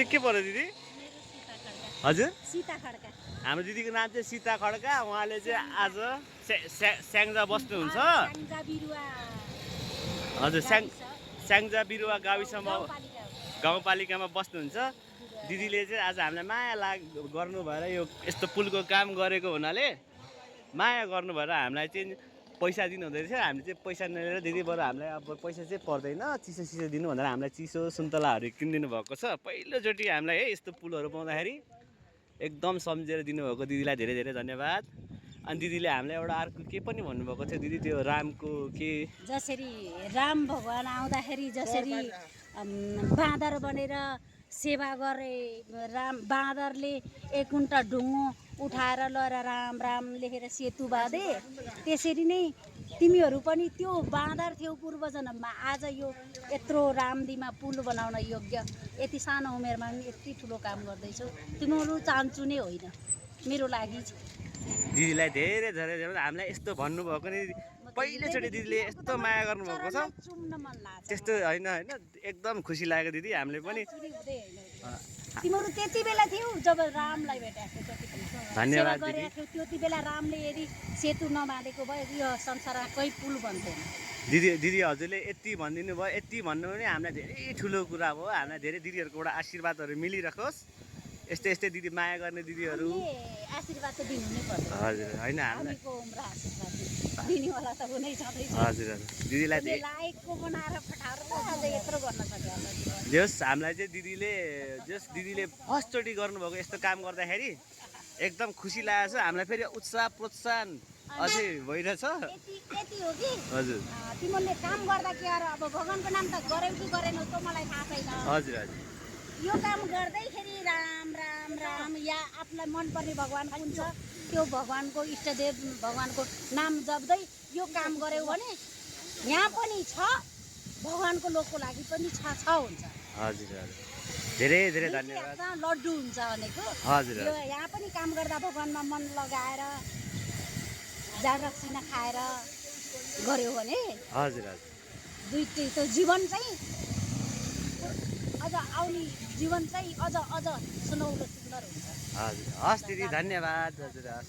के पर्यो दिदी? हजुर सीता खड्का। हाम्रो दिदीको नाम चाहिँ सीता खड्का। उहाँले चाहिँ आज स्याङ्जा बस्नुहुन्छ। स्याङ्जा बिरुवा। हजुर स्याङ्जा बिरुवा गाविसमा गाउँपालिकामा बस्नुहुन्छ। दिदीले चाहिँ आज हामीलाई माया गर्नु भएर यो यस्तो पुलको काम गरेको हुनाले माया गर्नु भएर हामीलाई चाहिँ पैसा दिनु हुँदै रहेछ। हामीले चाहिँ पैसा नलिएर दिदी बरु हामीलाई अब पैसा चाहिँ पर्दैन, चिसो चिसो दिनु भनेर हामीलाई चिसो सुन्तलाहरू किनिदिनु भएको छ। पहिलोचोटि हामीलाई है यस्तो पुलहरू पाउँदाखेरि एकदम सम्झेर दिनुभएको दिदीलाई धेरै धेरै धन्यवाद। अनि दिदीले हामीलाई एउटा अर्को के पनि भन्नुभएको थियो दिदी, त्यो रामको के जसरी राम भगवान आउँदाखेरि जसरी बाँदर बनेर सेवा गरे, बाँदरले एक कुन्टा ढुङ्गो उठाएर लगेर राम राम लेखेर सेतु बाँधे, त्यसरी नै तिमीहरू पनि त्यो बाँदर थियौ पूर्व जन्ममा। आज यो यत्रो रामदीमा पुल बनाउन योग्य यति सानो उमेरमा पनि यति ठुलो काम गर्दैछौ। तिमीहरू चाहन्छु नै होइन, मेरो लागि दिदीलाई धेरै धेरै हामीलाई यस्तो भन्नुभएको नि पहिलोचोटि दिदीले यस्तो माया गर्नुभएको छ। चुम्न मन लाग्छ त्यस्तो होइन होइन एकदम खुसी लाग्यो दिदी। हामीले पनि तिमीहरू त्यति बेला थियौ जब रामलाई भेटेको थियो। धन्यवाद दिदी। त्यति बेला रामले यदि सेतु नबाँधेको भए यो संसारमा कोही पुल बन्थेन। दिदी हजुरले यति भनिदिनु भयो, यति भन्नु पनि हामीलाई धेरै ठुलो कुरा हो। हामीलाई धेरै दिदीहरूकोबाट आशीर्वादहरू मिलिरहोस्। यस्तै यस्तै दिदी माया गर्ने दिदीहरू आशीर्वाद त दिनु नै पर्छ। हजुर होइन हामीलाई दिनेवाला त हुनै छँदैछ। हजुर हजुर दिदीलाई लायकको बनाएर पठाएर अझ यत्रो गर्न सक्यो। जस हामीलाई चाहिँ दिदीले फर्स्टचोटि गर्नुभएको यस्तो काम गर्दाखेरि एकदम खुसी लागेको छ। हामीलाई फेरि उत्साह प्रोत्साहन अझै भइरहेछ। यति हो कि हजुर तिमीहरूले काम गर्दा के अब भगवानको नाम त गर्यौ कि गरेनौ त मलाई थाहा छैन। हजुर हजुर यो काम गर्दैखेरि राम राम राम या आफूलाई मनपर्ने भगवान कुन छ त्यो भगवानको इष्टदेव भगवानको नाम जप्दै यो काम गर्यौ भने यहाँ पनि छ, भगवानको लोकको लागि पनि छ हुन्छ। हजुर हजुर धेरै धेरै धन्यवाद। लड्डु हुन्छ भनेको हजुर यो यहाँ पनि काम गर्दा भगवानमा मन लगाएर जाँड रक्सिना खाएर गर्यो भने हजुर हजुर दुईटै त्यो जीवन चाहिँ अझ आउने जीवन चाहिँ अझ सुनौलो सुन्दर हुन्छ। हजुर हस् दिदी धन्यवाद। हजुर हस्।